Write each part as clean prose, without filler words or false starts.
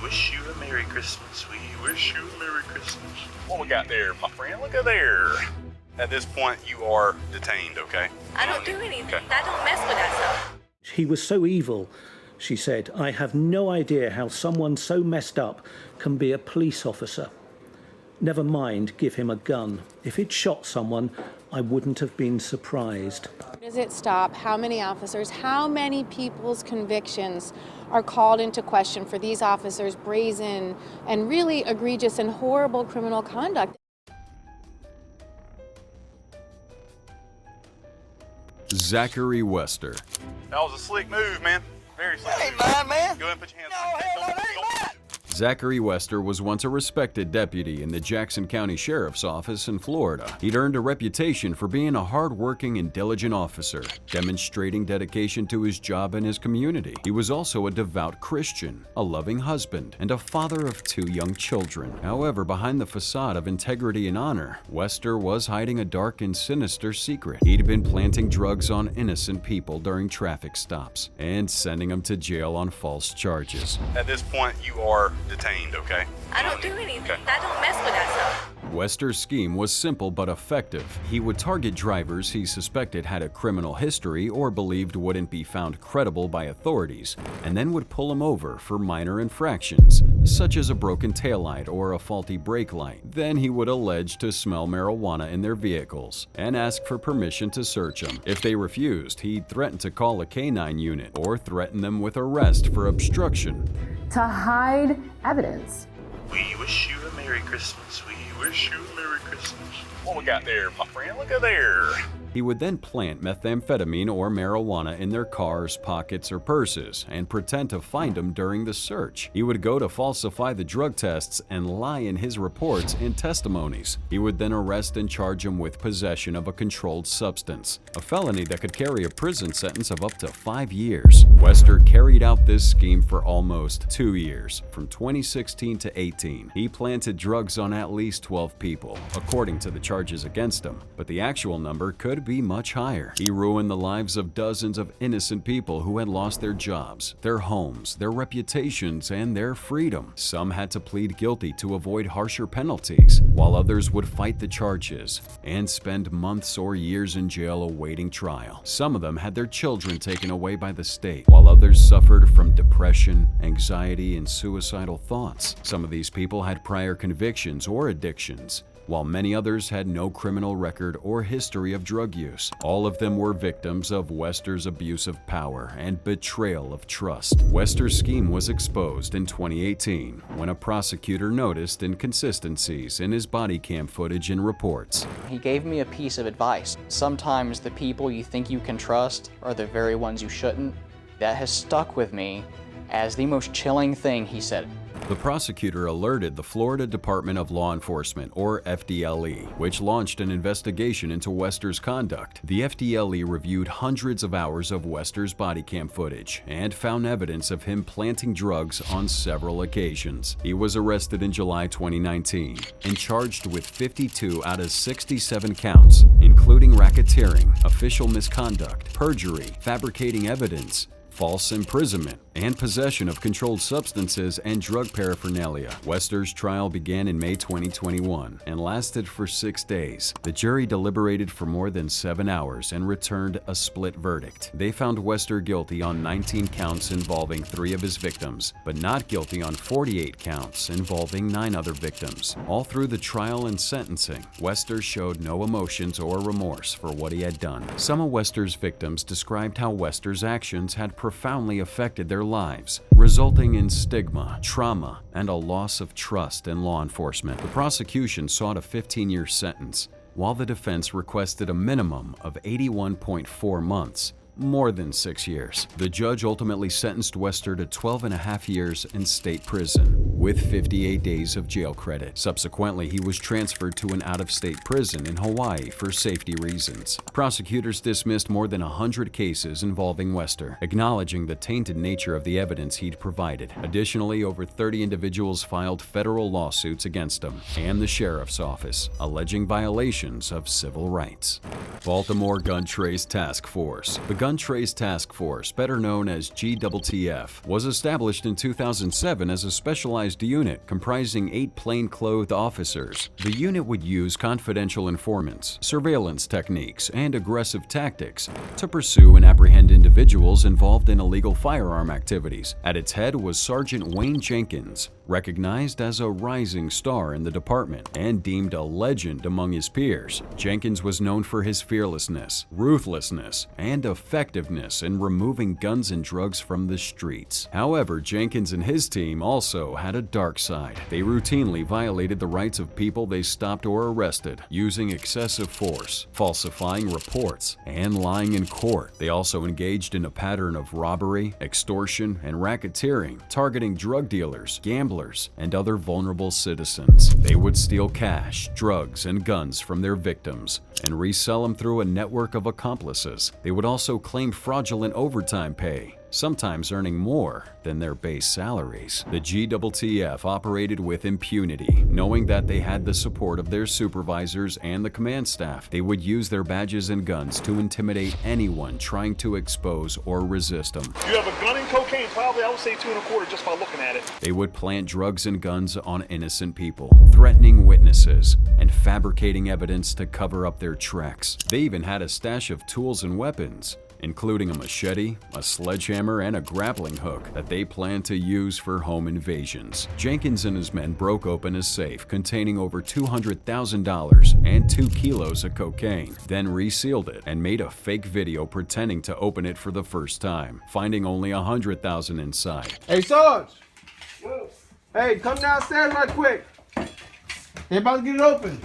wish you a Merry Christmas. We wish you a Merry Christmas. What we got there, my friend? Look at there. At this point, you are detained, okay? I don't do anything. Okay. I don't mess with that stuff. He was so evil, she said. I have no idea how someone so messed up can be a police officer. Never mind, give him a gun. If he'd shot someone, I wouldn't have been surprised. Does it stop? How many officers, how many people's convictions are called into question for these officers' brazen and really egregious and horrible criminal conduct? Zachary Wester. That was a slick move, man. Very slick. That ain't mine, man. Go ahead and put your hands No, on hell no, that ain't mine. Zachary Wester was once a respected deputy in the Jackson County Sheriff's Office in Florida. He'd earned a reputation for being a hard-working and diligent officer, demonstrating dedication to his job and his community. He was also a devout Christian, a loving husband, and a father of 2 young children. However, behind the facade of integrity and honor, Wester was hiding a dark and sinister secret. He'd been planting drugs on innocent people during traffic stops and sending them to jail on false charges. At this point, you are detained, okay? I don't do anything. Okay. I don't mess with that stuff. Wester's scheme was simple but effective. He would target drivers he suspected had a criminal history or believed wouldn't be found credible by authorities, and then would pull them over for minor infractions, such as a broken taillight or a faulty brake light. Then he would allege to smell marijuana in their vehicles and ask for permission to search them. If they refused, he'd threaten to call a canine unit or threaten them with arrest for obstruction. To hide evidence. We wish you a Merry Christmas. We wish you a Merry Christmas. What we got there, my friend? Look at there. He would then plant methamphetamine or marijuana in their cars, pockets, or purses and pretend to find them during the search. He would go to falsify the drug tests and lie in his reports and testimonies. He would then arrest and charge him with possession of a controlled substance, a felony that could carry a prison sentence of up to 5 years. Wester carried out this scheme for almost 2 years, from 2016 to 18. He planted drugs on at least 12 people, according to the charges against him, but the actual number could be much higher. He ruined the lives of dozens of innocent people who had lost their jobs, their homes, their reputations, and their freedom. Some had to plead guilty to avoid harsher penalties, while others would fight the charges and spend months or years in jail awaiting trial. Some of them had their children taken away by the state, while others suffered from depression, anxiety, and suicidal thoughts. Some of these people had prior convictions or addictions, while many others had no criminal record or history of drug use. All of them were victims of Wester's abuse of power and betrayal of trust. Wester's scheme was exposed in 2018 when a prosecutor noticed inconsistencies in his body cam footage and reports. He gave me a piece of advice. Sometimes the people you think you can trust are the very ones you shouldn't. That has stuck with me as the most chilling thing he said. The prosecutor alerted the Florida Department of Law Enforcement, or FDLE, which launched an investigation into Wester's conduct. The FDLE reviewed hundreds of hours of Wester's body cam footage and found evidence of him planting drugs on several occasions. He was arrested in July 2019 and charged with 52 out of 67 counts, including racketeering, official misconduct, perjury, fabricating evidence, false imprisonment, and possession of controlled substances and drug paraphernalia. Wester's trial began in May 2021 and lasted for 6 days. The jury deliberated for more than 7 hours and returned a split verdict. They found Wester guilty on 19 counts involving 3 of his victims, but not guilty on 48 counts involving 9 other victims. All through the trial and sentencing, Wester showed no emotions or remorse for what he had done. Some of Wester's victims described how Wester's actions had profoundly affected their lives, resulting in stigma, trauma, and a loss of trust in law enforcement. The prosecution sought a 15-year sentence, while the defense requested a minimum of 81.4 months, more than 6 years. The judge ultimately sentenced Wester to 12.5 years in state prison, with 58 days of jail credit. Subsequently, he was transferred to an out-of-state prison in Hawaii for safety reasons. Prosecutors dismissed more than 100 cases involving Wester, acknowledging the tainted nature of the evidence he'd provided. Additionally, over 30 individuals filed federal lawsuits against him and the sheriff's office, alleging violations of civil rights. Baltimore Gun Trace Task Force. The Gun Trace Task Force, better known as GTTF, was established in 2007 as a specialized unit comprising 8 plainclothed officers. The unit would use confidential informants, surveillance techniques, and aggressive tactics to pursue and apprehend individuals involved in illegal firearm activities. At its head was Sergeant Wayne Jenkins, recognized as a rising star in the department and deemed a legend among his peers. Jenkins was known for his fearlessness, ruthlessness, and effectiveness in removing guns and drugs from the streets. However, Jenkins and his team also had a dark side. They routinely violated the rights of people they stopped or arrested, using excessive force, falsifying reports, and lying in court. They also engaged in a pattern of robbery, extortion, and racketeering, targeting drug dealers, gamblers, and other vulnerable citizens. They would steal cash, drugs, and guns from their victims and resell them through a network of accomplices. They would also claim fraudulent overtime pay, sometimes earning more than their base salaries. The GTTF operated with impunity, knowing that they had the support of their supervisors and the command staff. They would use their badges and guns to intimidate anyone trying to expose or resist them. You have a gun and cocaine, probably I would say 2 1/4 just by looking at it. They would plant drugs and guns on innocent people, threatening witnesses, and fabricating evidence to cover up their tracks. They even had a stash of tools and weapons, including a machete, a sledgehammer, and a grappling hook that they planned to use for home invasions. Jenkins and his men broke open a safe containing over $200,000 and 2 kilos of cocaine, then resealed it and made a fake video pretending to open it for the first time, finding only $100,000 inside. Hey, Sarge! Hey, come downstairs right quick. They're about to get it open.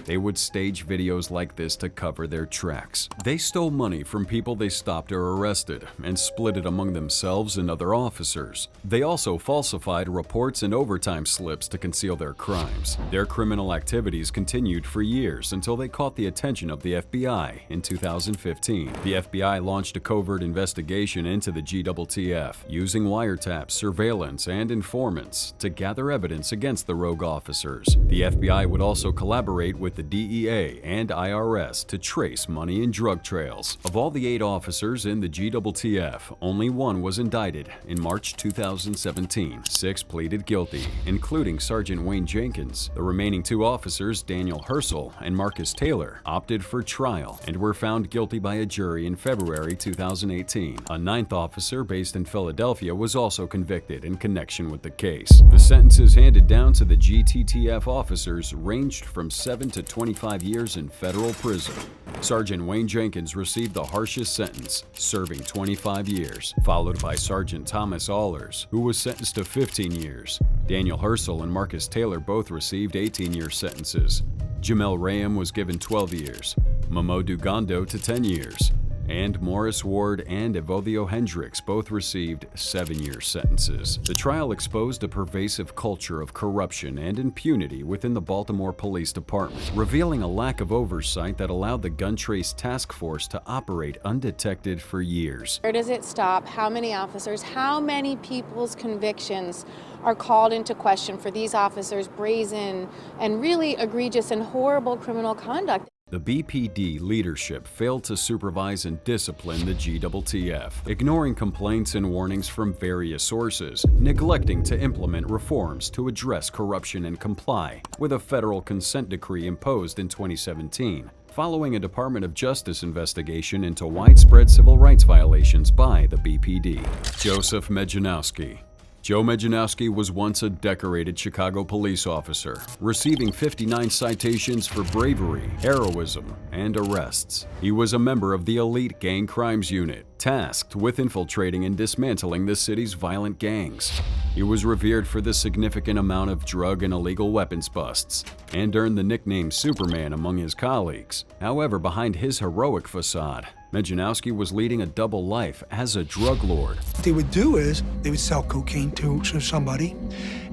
They would stage videos like this to cover their tracks. They stole money from people they stopped or arrested and split it among themselves and other officers. They also falsified reports and overtime slips to conceal their crimes. Their criminal activities continued for years until they caught the attention of the FBI in 2015. The FBI launched a covert investigation into the GTTF, using wiretaps, surveillance, and informants to gather evidence against the rogue officers. The FBI would also collaborate with the DEA and IRS to trace money and drug trails. Of all the 8 officers in the GTTF, only 1 was indicted in March 2017. 6 pleaded guilty, including Sergeant Wayne Jenkins. The remaining 2 officers, Daniel Hersel and Marcus Taylor, opted for trial and were found guilty by a jury in February 2018. A 9th officer based in Philadelphia was also convicted in connection with the case. The sentences handed down to the GTTF officers ranged from 7 to 25 years in federal prison. Sergeant Wayne Jenkins received the harshest sentence, serving 25 years, followed by Sergeant Thomas Allers, who was sentenced to 15 years. Daniel Hersel and Marcus Taylor both received 18-year sentences. Jamel Rayam was given 12 years, Mamoudou Gondo to 10 years, and Morris Ward and Evodio Hendricks both received 7-year sentences. The trial exposed a pervasive culture of corruption and impunity within the Baltimore Police Department, revealing a lack of oversight that allowed the Gun Trace Task Force to operate undetected for years. Where does it stop? How many officers, how many people's convictions are called into question for these officers' brazen and really egregious and horrible criminal conduct? The BPD leadership failed to supervise and discipline the GTTF, ignoring complaints and warnings from various sources, neglecting to implement reforms to address corruption and comply with a federal consent decree imposed in 2017, following a Department of Justice investigation into widespread civil rights violations by the BPD. Joseph Mejanowski. Joe Mejanowski was once a decorated Chicago police officer, receiving 59 citations for bravery, heroism, and arrests. He was a member of the elite gang crimes unit, tasked with infiltrating and dismantling the city's violent gangs. He was revered for the significant amount of drug and illegal weapons busts, and earned the nickname Superman among his colleagues. However, behind his heroic facade, Mejanowski was leading a double life as a drug lord. What they would do is they would sell cocaine to somebody,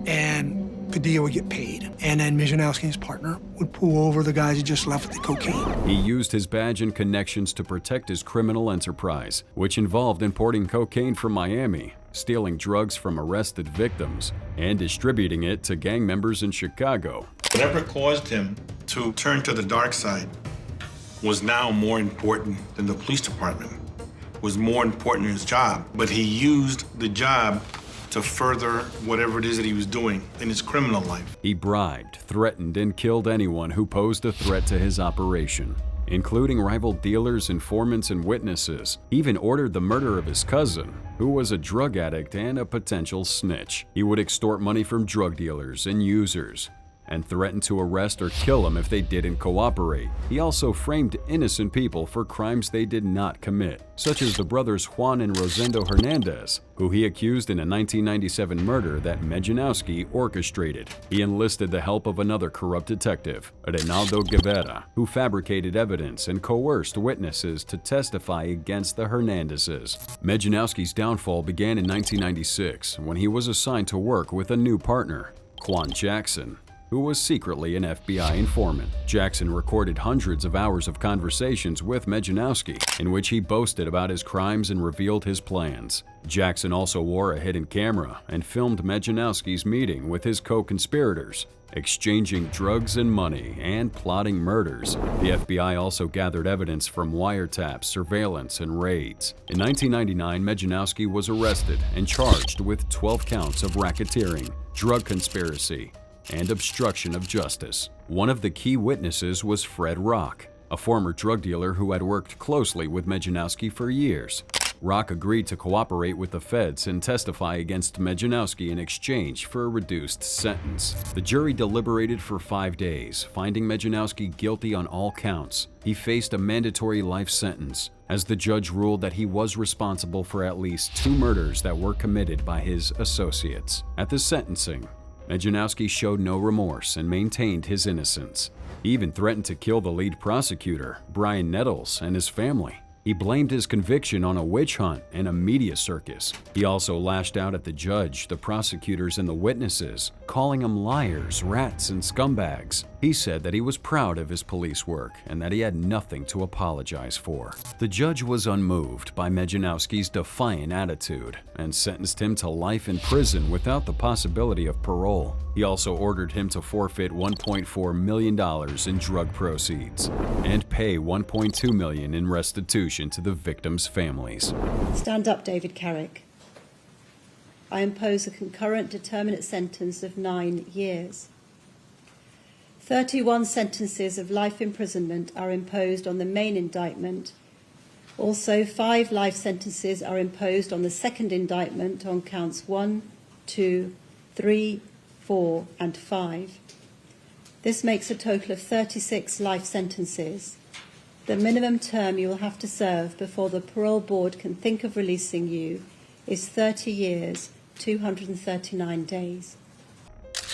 and Padilla would get paid. And then Mizanowski and his partner would pull over the guys he just left with the cocaine. He used his badge and connections to protect his criminal enterprise, which involved importing cocaine from Miami, stealing drugs from arrested victims, and distributing it to gang members in Chicago. Whatever caused him to turn to the dark side was now more important than the police department, was more important than his job. But he used the job to further whatever it is that he was doing in his criminal life. He bribed, threatened, and killed anyone who posed a threat to his operation, including rival dealers, informants, and witnesses. He even ordered the murder of his cousin, who was a drug addict and a potential snitch. He would extort money from drug dealers and users, and threatened to arrest or kill them if they didn't cooperate. He also framed innocent people for crimes they did not commit, such as the brothers Juan and Rosendo Hernandez, who he accused in a 1997 murder that Medzionowski orchestrated. He enlisted the help of another corrupt detective, Reynaldo Guevara, who fabricated evidence and coerced witnesses to testify against the Hernandezes. Medzionowski's downfall began in 1996 when he was assigned to work with a new partner, Quan Jackson, who was secretly an FBI informant. Jackson recorded hundreds of hours of conversations with Medzionowski, in which he boasted about his crimes and revealed his plans. Jackson also wore a hidden camera and filmed Medzionowski's meeting with his co-conspirators, exchanging drugs and money and plotting murders. The FBI also gathered evidence from wiretaps, surveillance, and raids. In 1999, Medzionowski was arrested and charged with 12 counts of racketeering, drug conspiracy, and obstruction of justice. One of the key witnesses was Fred Rock, a former drug dealer who had worked closely with Medzionowski for years. Rock agreed to cooperate with the feds and testify against Medzionowski in exchange for a reduced sentence. The jury deliberated for 5 days, finding Medzionowski guilty on all counts. He faced a mandatory life sentence, as the judge ruled that he was responsible for at least 2 murders that were committed by his associates. At the sentencing, Medzionowski showed no remorse and maintained his innocence. He even threatened to kill the lead prosecutor, Brian Nettles, and his family. He blamed his conviction on a witch hunt and a media circus. He also lashed out at the judge, the prosecutors, and the witnesses, calling them liars, rats, and scumbags. He said that he was proud of his police work and that he had nothing to apologize for. The judge was unmoved by Medzionowski's defiant attitude and sentenced him to life in prison without the possibility of parole. He also ordered him to forfeit $1.4 million in drug proceeds and pay $1.2 million in restitution to the victims' families. Stand up, David Carrick. I impose a concurrent determinate sentence of 9 years. 31 sentences of life imprisonment are imposed on the main indictment. Also, 5 life sentences are imposed on the second indictment on counts 1, 2, 3, 4, and 5. This makes a total of 36 life sentences. The minimum term you will have to serve before the parole board can think of releasing you is 30 years, 239 days.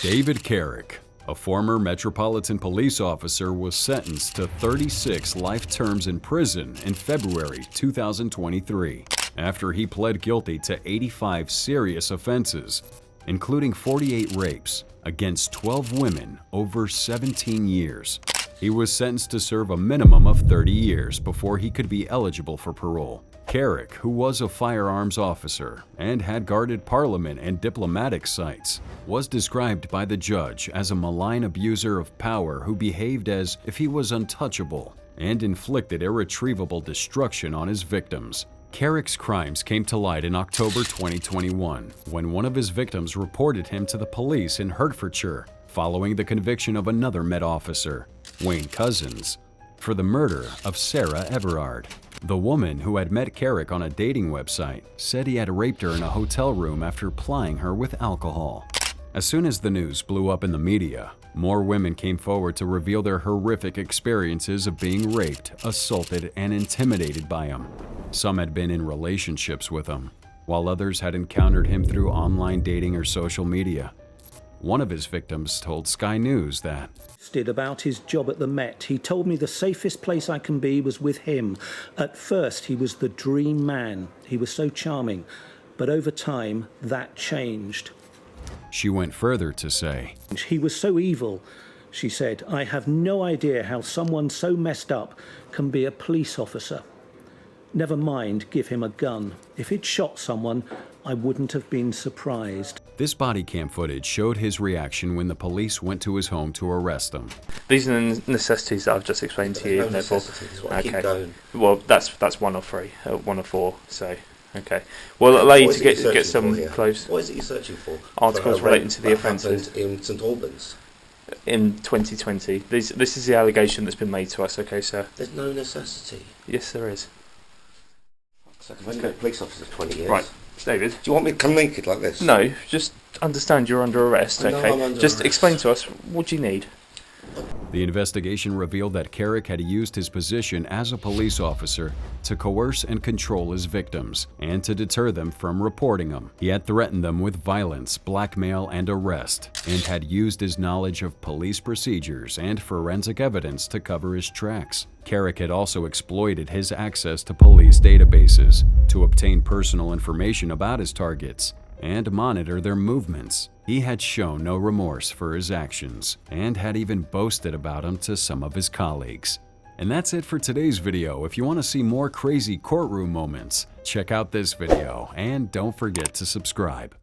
David Carrick, a former Metropolitan Police officer, was sentenced to 36 life terms in prison in February 2023 after he pled guilty to 85 serious offenses, including 48 rapes against 12 women over 17 years. He was sentenced to serve a minimum of 30 years before he could be eligible for parole. Carrick, who was a firearms officer and had guarded Parliament and diplomatic sites, was described by the judge as a malign abuser of power who behaved as if he was untouchable and inflicted irretrievable destruction on his victims. Carrick's crimes came to light in October 2021 when one of his victims reported him to the police in Hertfordshire following the conviction of another Met officer, Wayne Couzens, for the murder of Sarah Everard. The woman, who had met Carrick on a dating website, said he had raped her in a hotel room after plying her with alcohol. As soon as the news blew up in the media, more women came forward to reveal their horrific experiences of being raped, assaulted, and intimidated by him. Some had been in relationships with him, while others had encountered him through online dating or social media. One of his victims told Sky News that about his job at the Met. He told me the safest place I can be was with him. At first, he was the dream man. He was so charming. But over time, that changed. She went further to say, He was so evil, she said. I have no idea how someone so messed up can be a police officer. Never mind, give him a gun. If he'd shot someone, I wouldn't have been surprised. This body cam footage showed his reaction when the police went to his home to arrest him. These are the necessities that I've just explained to you. No necessities. Well, keep going. Well, that's 1 of 3, 1 of 4. So, okay. Well, it'll allow you to get some clothes. What is it you're searching for? Articles relating to the offences in St Albans in 2020. This is the allegation that's been made to us. Okay, sir. There's no necessity. Yes, there is. I've been a police officer for 20 years. Right, David. Do you want me to come naked like this? No, just understand you're under arrest. I know Okay. I'm under just arrest. explain to us what do you need. The investigation revealed that Carrick had used his position as a police officer to coerce and control his victims and to deter them from reporting them. He had threatened them with violence, blackmail, and arrest, and had used his knowledge of police procedures and forensic evidence to cover his tracks. Carrick had also exploited his access to police databases to obtain personal information about his targets and monitor their movements. He had shown no remorse for his actions and had even boasted about them to some of his colleagues. And that's it for today's video. If you want to see more crazy courtroom moments, check out this video and don't forget to subscribe.